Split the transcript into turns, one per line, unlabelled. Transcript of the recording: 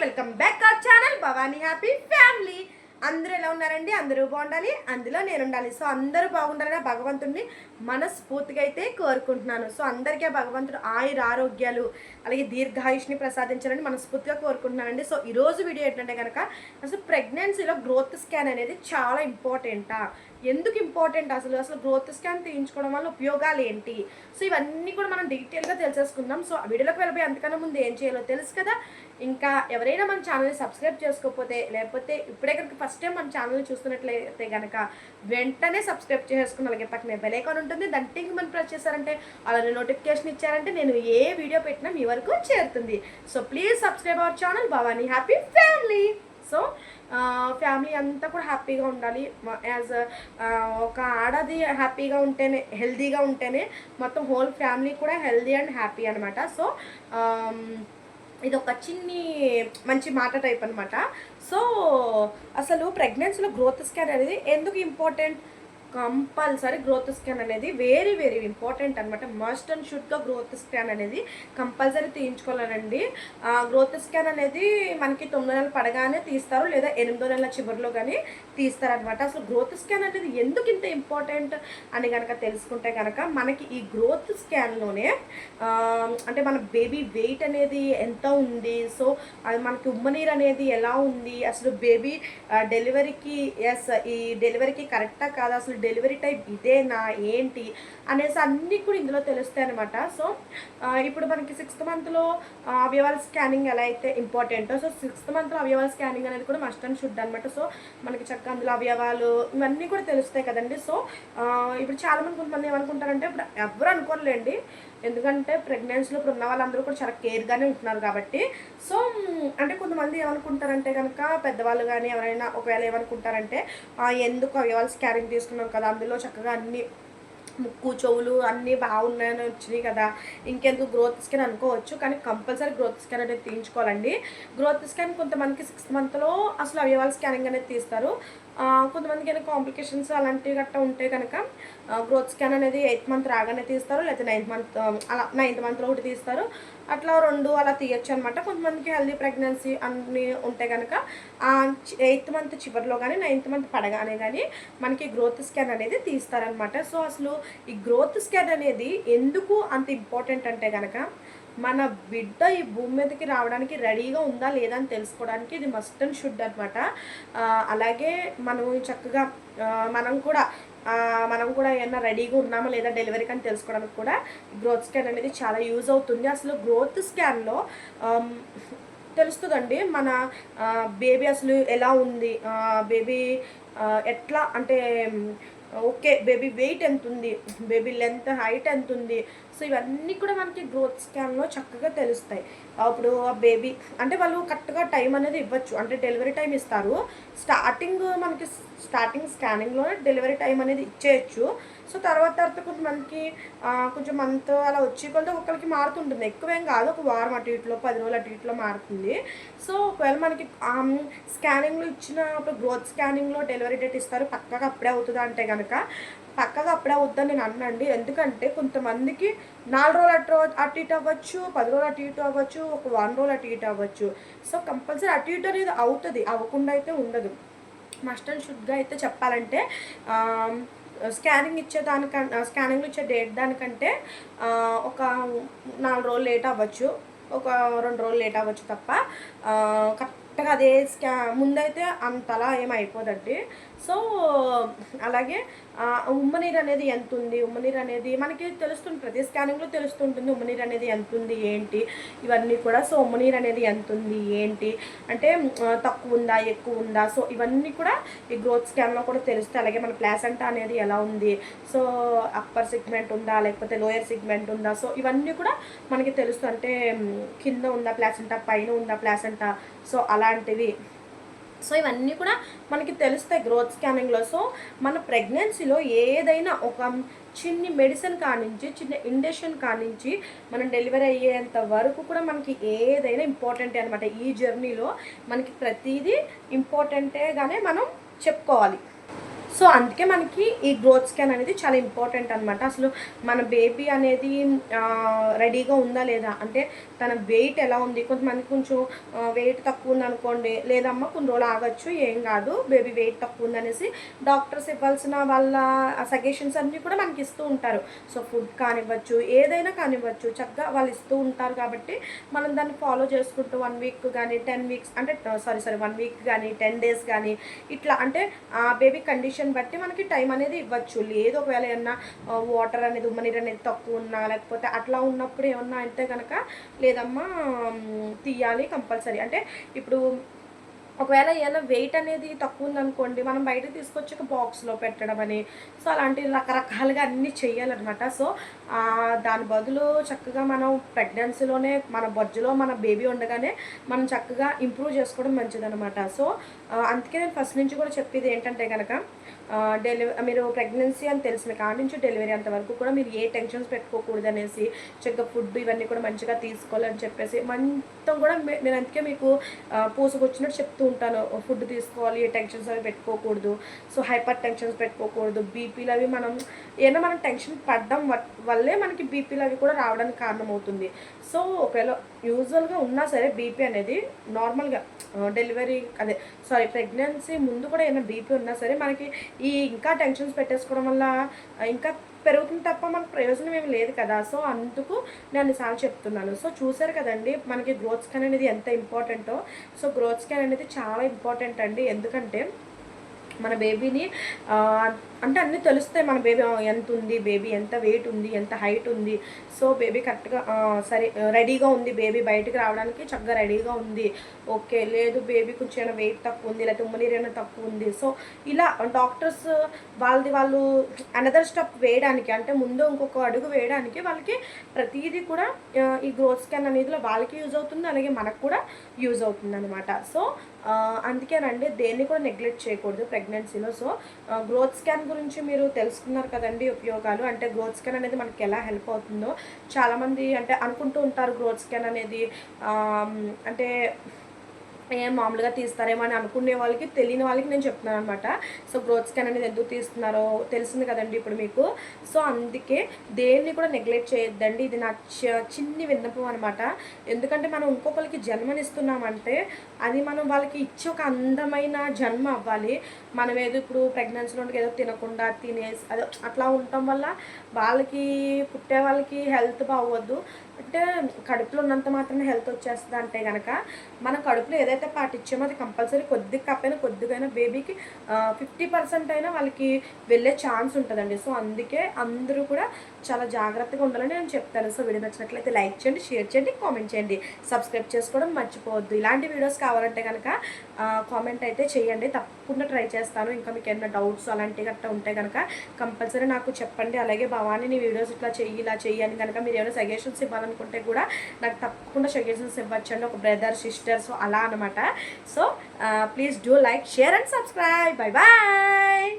Welcome back our channel Bhavani happy family. అందరూ ఎలా ఉన్నారండి? అందరూ బాగుండాలి, అందులో నేను ఉండాలి. సో అందరూ బాగుండాలని భగవంతుడిని మనస్ఫూర్తిగా అయితే కోరుకుంటున్నాను. సో అందరికీ భగవంతుడు ఆయుర ఆరోగ్యాలు అలాగే దీర్ఘాయుష్ని ప్రసాదించాలని మనస్ఫూర్తిగా కోరుకుంటున్నానండి. సో ఈరోజు వీడియో ఏంటంటే కనుక అసలు ప్రెగ్నెన్సీలో గ్రోత్ స్కాన్ అనేది చాలా ఇంపార్టెంటా, ఎందుకు ఇంపార్టెంట్, అసలు గ్రోత్ స్కాన్ తీయించుకోవడం వల్ల ఉపయోగాలు ఏంటి, సో ఇవన్నీ కూడా మనం డీటెయిల్గా తెలిసేసుకుందాం. సో వీడియోలోకి వెళ్ళిపోయి అంతకన్నా ముందు ఏం చేయాలో తెలుసు కదా. ఇంకా ఎవరైనా మన ఛానల్ని సబ్స్క్రైబ్ చేసుకోకపోతే, లేకపోతే ఇప్పుడే కనుక ఫస్ట్ టైం మన ఛానల్ని చూస్తున్నట్లయితే కనుక వెంటనే సబ్స్క్రైబ్ చేసుకుని అలాగే పక్కనే బెల్ ఐకాన్ ఉంటుంది, దాన్ని టింగ్ మనం ప్రెస్ చేశారంటే అలాగే నోటిఫికేషన్ ఇచ్చారంటే నేను ఏ వీడియో పెట్టినా మీ వరకు చేరుతుంది. So please subscribe our channel Bhavani happy family. So family అంతా కూడా హ్యాపీగా ఉండాలి. యాజ్ ఒక ఆడది హ్యాపీగా ఉంటేనే, హెల్తీగా ఉంటేనే మొత్తం హోల్ ఫ్యామిలీ కూడా హెల్తీ అండ్ హ్యాపీ అనమాట. సో ఇది ఒక చిన్ని మంచి మాట టైప్ అనమాట. సో అసలు ప్రెగ్నెన్సీలో గ్రోత్ స్కాన్ అనేది ఎందుకు ఇంపార్టెంట్, కంపల్సరీ గ్రోత్ స్కాన్ అనేది వెరీ వెరీ ఇంపార్టెంట్ అనమాట. మస్ట్ అండ్ షుడ్గా గ్రోత్ స్కాన్ అనేది కంపల్సరీ తీయించుకోవాలండి. గ్రోత్ స్కాన్ అనేది మనకి 9 నెలలు పడగానే తీస్తారు, లేదా 8వ నెలల చివరిలో కానీ తీస్తారనమాట. అసలు గ్రోత్ స్కాన్ అనేది ఎందుకు ఇంత ఇంపార్టెంట్ అని కనుక తెలుసుకుంటే కనుక మనకి ఈ గ్రోత్ స్కాన్లోనే అంటే మన బేబీ వెయిట్ అనేది ఎంత ఉంది, సో అది మనకి ఉమ్మనీరు అనేది ఎలా ఉంది, అసలు బేబీ డెలివరీకి ఈ డెలివరీకి కరెక్టా కాదా, అసలు డెలివరీ టైప్ ఇదేనా ఏంటి అనేసి అన్నీ కూడా ఇందులో తెలుస్తాయి అనమాట. సో ఇప్పుడు మనకి 6th మంత్లో అవయవాల స్కానింగ్ ఎలా అయితే ఇంపార్టెంటో, సో 6th మంత్లో అవయవాల స్కానింగ్ అనేది కూడా మస్ట్ అండ్ షుడ్ అనమాట. సో మనకి చక్కగా అందులో అవయవాలు ఇవన్నీ కూడా తెలుస్తాయి కదండి. సో ఇప్పుడు చాలామంది కొంతమంది ఏమనుకుంటారంటే, ఇప్పుడు ఎవరు అనుకోలేండి, ఎందుకంటే ప్రెగ్నెన్సీలో ఇప్పుడు ఉన్న వాళ్ళందరూ కూడా చాలా కేర్గానే ఉంటున్నారు కాబట్టి. సో అంటే కొంతమంది ఏమనుకుంటారంటే కనుక పెద్దవాళ్ళు కానీ ఎవరైనా ఒకవేళ ఏమనుకుంటారంటే, ఎందుకు అవయవాల స్కానింగ్ తీసుకున్నాం కదా, అందులో చక్కగా అన్ని ముక్కు చెవులు అన్నీ బాగున్నాయని వచ్చినాయి కదా, ఇంకెందుకు గ్రోత్ స్కాన్ అనుకోవచ్చు. కానీ కంపల్సరీ గ్రోత్ స్కాన్ అనేది తీయించుకోవాలండి. గ్రోత్ స్కాన్ కొంతమందికి 6th మంత్లో అసలు అవయవాల స్కానింగ్ అనేది తీస్తారు. కొంతమందికి అయినా కాంప్లికేషన్స్ అలాంటివి గట్టా ఉంటే కనుక గ్రోత్ స్కాన్ అనేది 8th మంత్ రాగానే తీస్తారు, లేకపోతే 9th మంత్ అలా 9th మంత్లో ఒకటి తీస్తారు, అట్లా 2 అలా తీయచ్చు అనమాట. కొంతమందికి హెల్దీ ప్రెగ్నెన్సీ అన్నీ ఉంటే కనుక 8th మంత్ చివరిలో కానీ 9th మంత్ పడగానే కానీ మనకి గ్రోత్ స్కాన్ అనేది తీస్తారనమాట. సో అసలు ఈ గ్రోత్ స్కాన్ అనేది ఎందుకు అంత ఇంపార్టెంట్ అంటే కనుక మన బిడ్డ ఈ భూమి మీదకి రావడానికి రెడీగా ఉందా లేదా అని తెలుసుకోవడానికి ఇది మస్ట్ అండ్ షుడ్ అనమాట. అలాగే మనం చక్కగా మనం కూడా ఏమన్నా రెడీగా ఉన్నామా లేదా డెలివరీకి అని తెలుసుకోవడానికి కూడా గ్రోత్ స్కాన్ అనేది చాలా యూజ్ అవుతుంది. అసలు గ్రోత్ స్కాన్లో తెలుస్తుందండి మన బేబీ అసలు ఎలా ఉంది, బేబీ ఎట్లా అంటే ఓకే బేబీ వెయిట్ ఎంత ఉంది, బేబీ లెంత్ హైట్ ఎంత ఉంది, సో ఇవన్నీ కూడా మనకి గ్రోత్ స్కాన్లో చక్కగా తెలుస్తాయి. అప్పుడు ఆ బేబీ అంటే వాళ్ళు కరెక్ట్గా టైం అనేది ఇవ్వచ్చు, అంటే డెలివరీ టైం ఇస్తారు. స్టార్టింగ్ స్కానింగ్లోనే డెలివరీ టైం అనేది ఇచ్చేయచ్చు. సో తర్వాత కొంతమందికి కొంచెం మంత్ అలా వచ్చి కొంత ఒకరికి మారుతుంటుంది, ఎక్కువేం కాదు, ఒక వారం అటు ఇట్లో 10 రోజులు అటు ఇట్లో మారుతుంది. సో ఒకవేళ మనకి స్కానింగ్లో ఇచ్చినప్పుడు గ్రోత్ స్కానింగ్లో డెలివరీ డేట్ ఇస్తారు, పక్కగా అప్పుడే అవుతుందా అంటే కనుక పక్కగా అప్పుడే అవుతుందని నేను అన్నండి. ఎందుకంటే కొంతమందికి 4 రోజులు అటు ఇటు అవ్వచ్చు, 10 రోజులు అటు ఇటు అవ్వచ్చు, ఒక 1 రోజు అటు ఇటు అవ్వచ్చు. సో కంపల్సరీ అటు ఇటు అనేది అవుతుంది, అవ్వకుండా అయితే ఉండదు. మస్ట్ అండ్ షుడ్గా అయితే చెప్పాలంటే స్కానింగ్లో ఇచ్చే డేట్ దానికంటే ఒక 4 రోజులు లేట్ అవ్వచ్చు, ఒక 2 రోజులు లేట్ అవ్వచ్చు తప్ప కరెక్ట్గా అదే ముందైతే అంతలా ఏమైపోదండి. సో అలాగే ఉమ్మనీరు అనేది ఎంత ఉంది, ఉమ్మనీరు అనేది మనకి తెలుస్తుంది, ప్రతి స్కానింగ్లో తెలుస్తుంటుంది ఉమ్మనీరు అనేది ఎంత ఉంది ఏంటి ఇవన్నీ కూడా. సో ఉమ్మనీరు అనేది ఎంత ఉంది ఏంటి అంటే తక్కువ ఉందా ఎక్కువ ఉందా, సో ఇవన్నీ కూడా ఈ గ్రోత్ స్కాన్లో కూడా తెలుస్తాయి. అలాగే మన ప్లాసెంటా అనేది ఎలా ఉంది, సో అప్పర్ సెగ్మెంట్ ఉందా లేకపోతే లోయర్ సెగ్మెంట్ ఉందా, సో ఇవన్నీ కూడా మనకి తెలుస్తుంది. అంటే కింద ఉందా ప్లాసెంటా, పైన ఉందా ప్లాసెంటా, సో అలాంటివి. సో ఇవన్నీ కూడా మనకి తెలుస్తాయి గ్రోత్ స్కానింగ్లో. సో మన ప్రెగ్నెన్సీలో ఏదైనా ఒక చిన్ని మెడిసిన్ కానించి చిన్న ఇంజెక్షన్ కానించి మనం డెలివరీ అయ్యేంత వరకు కూడా మనకి ఏదైనా ఇంపార్టెంటే అనమాట. ఈ జర్నీలో మనకి ప్రతిదీ ఇంపార్టెంటేగానే మనం చెప్పుకోవాలి. సో అందుకే మనకి ఈ గ్రోత్ స్కాన్ అనేది చాలా ఇంపార్టెంట్ అనమాట. అసలు మన బేబీ అనేది రెడీగా ఉందా లేదా, అంటే తన వెయిట్ ఎలా ఉంది. కొంతమంది కొంచెం వెయిట్ తక్కువ ఉందనుకోండి, లేదమ్మా కొన్ని రోజులు ఆగచ్చు, ఏం కాదు బేబీ వెయిట్ తక్కువ ఉందనేసి డాక్టర్స్ ఇవ్వాల్సిన వాళ్ళ సజెషన్స్ అన్నీ కూడా మనకి ఇస్తూ ఉంటారు. సో ఫుడ్ కానివ్వచ్చు, ఏదైనా కానివ్వచ్చు, చక్కగా వాళ్ళు ఇస్తూ ఉంటారు. కాబట్టి మనం దాన్ని ఫాలో చేసుకుంటూ 1 వీక్ కానీ 10 వీక్స్ అంటే 1 వీక్ కానీ 10 డేస్ కానీ ఇట్లా అంటే ఆ బేబీ కండిషన్ బట్టి మనకి టైం అనేది ఇవ్వచ్చు. లేదు ఒకవేళ ఏమన్నా వాటర్ అనేది ఉమ్మనీరు అనేది తక్కువ ఉన్నా, లేకపోతే అట్లా ఉన్నప్పుడు ఏమన్నా అయితే కనుక లేదమ్మా తీయాలి కంపల్సరీ. అంటే ఇప్పుడు ఒకవేళ ఏమైనా వెయిట్ అనేది తక్కువ ఉందనుకోండి, మనం బయటకు తీసుకొచ్చి ఒక బాక్స్లో పెట్టడం అని, సో అలాంటివి రకరకాలుగా అన్నీ చెయ్యాలన్నమాట. సో దాని బదులు చక్కగా మనం ప్రెగ్నెన్సీలోనే మన బొజ్జులో మన బేబీ ఉండగానే మనం చక్కగా ఇంప్రూవ్ చేసుకోవడం మంచిదన్నమాట. సో అందుకే నేను ఫస్ట్ నుంచి కూడా చెప్పేది ఏంటంటే కనుక మీరు ప్రెగ్నెన్సీ అని తెలిసిన కాడి నుంచి డెలివరీ అంతవరకు కూడా మీరు ఏ టెన్షన్స్ పెట్టుకోకూడదు అనేసి, చక్కగా ఫుడ్ ఇవన్నీ కూడా మంచిగా తీసుకోవాలని చెప్పేసి మొత్తం కూడా నేను అందుకే మీకు పూసుకొచ్చినట్టు చెప్తూ ఉంటాను. ఫుడ్ తీసుకోవాలి, టెన్షన్స్ అవి పెట్టుకోకూడదు, సో హైపర్ టెన్షన్స్ పెట్టుకోకూడదు, బీపీలు అవి మనం ఏదైనా మనం టెన్షన్ పడడం వల్లే మనకి బీపీలు అవి కూడా రావడానికి కారణమవుతుంది. సో ఒకవేళ యూజువల్గా ఉన్నా సరే బీపీ అనేది నార్మల్గా డెలివరీ ప్రెగ్నెన్సీ ముందు కూడా ఏమైనా బీపీ ఉన్నా సరే మనకి ఈ ఇంకా టెన్షన్స్ పెట్టేసుకోవడం వల్ల ఇంకా పెరుగుతుంది తప్ప మనకు ప్రయోజనం ఏమి లేదు కదా. సో అందుకు నేను అన్నిసార్లు చెప్తున్నాను. సో చూసారు కదండి మనకి గ్రోత్ స్కాన్ అనేది ఎంత ఇంపార్టెంటో. సో గ్రోత్ స్కాన్ అనేది చాలా ఇంపార్టెంట్ అండి. ఎందుకంటే మన బేబీని అంటే అన్నీ తెలుస్తాయి. మన బేబీ ఎంత ఉంది, బేబీ ఎంత వెయిట్ ఉంది, ఎంత హైట్ ఉంది, సో బేబీ కరెక్ట్గా సరే రెడీగా ఉంది, బేబీ బయటకు రావడానికి చక్కగా రెడీగా ఉంది, ఓకే లేదు బేబీ కొంచెం ఏమైనా వెయిట్ తక్కువ ఉంది, లేకపోతే ఉమ్మనీరు ఏమైనా తక్కువ ఉంది. సో ఇలా డాక్టర్స్ వాళ్ళు అనదర్ స్టెప్ వేయడానికి, అంటే ముందు ఇంకొక అడుగు వేయడానికి వాళ్ళకి ప్రతిదీ కూడా ఈ గ్రోత్ స్కాన్ అనేది వాళ్ళకి యూజ్ అవుతుంది, అలాగే మనకు కూడా యూజ్ అవుతుంది అనమాట. సో అందుకేనండి దేన్ని కూడా నెగ్లెక్ట్ చేయకూడదు ప్రెగ్నెన్సీలో. సో గ్రోత్ స్కాన్ గురించి మీరు తెలుసుకున్నారు కదండి ఉపయోగాలు, అంటే గ్రోత్ స్కాన్ అనేది మనకి ఎలా హెల్ప్ అవుతుందో. చాలామంది అంటే అనుకుంటూ ఉంటారు గ్రోత్ స్కాన్ అనేది అంటే మామూలుగా తీస్తారేమో అని అనుకునే వాళ్ళకి, తెలియని వాళ్ళకి నేను చెప్తున్నాను అనమాట. సో గ్రోత్ స్కాన్ అనేది ఎందుకు తీస్తున్నారో తెలిసింది కదండి ఇప్పుడు మీకు. సో అందుకే దేన్ని కూడా నెగ్లెక్ట్ చేయొద్దండి. ఇది నా చిన్ని విన్నపం అనమాట. ఎందుకంటే మనం ఇంకొకరికి జన్మనిస్తున్నామంటే అది మనం వాళ్ళకి ఇచ్చి ఒక అందమైన జన్మ అవ్వాలి. మనం ఏదో ఇప్పుడు ప్రెగ్నెన్సీలో ఏదో తినకుండా తినేసి అదే అట్లా ఉండటం వల్ల వాళ్ళకి పుట్టే వాళ్ళకి హెల్త్ బాగోద్దు. అంటే కడుపులో ఉన్నంత మాత్రమే హెల్త్ వచ్చేస్తుంది అంటే కనుక మన కడుపులో ఏదైతే పాటించామో అది కంపల్సరీ కొద్దిగా కాకపోయినా కొద్దిగైనా బేబీకి 50% అయినా వాళ్ళకి వెళ్ళే ఛాన్స్ ఉంటుందండి. సో అందుకే అందరూ కూడా చాలా జాగ్రత్తగా ఉండాలని నేను చెప్తాను. సో వీడియో నచ్చినట్లయితే లైక్ చేయండి, షేర్ చేయండి, కామెంట్ చేయండి, సబ్స్క్రైబ్ చేసుకోవడం మర్చిపోవద్దు. ఇలాంటి వీడియోస్ కావాలంటే కనుక కామెంట్ అయితే చేయండి, తప్పకుండా ట్రై చేస్తాను. ఇంకా మీకు ఏమైనా డౌట్స్ అలాంటివి గట్రా ఉంటే కనుక కంపల్సరీ నాకు చెప్పండి. అలాగే భవానీ నీ వీడియోస్ ఇట్లా చెయ్యి ఇలా చెయ్యి అని కనుక మీరు ఏమైనా సజెషన్స్ ఇవ్వాలనుకుంటే కూడా నాకు తప్పకుండా సజెషన్స్ ఇవ్వచ్చండి, ఒక బ్రదర్ సిస్టర్ సో అలా అనమాట. So please do like, share and subscribe. Bye bye.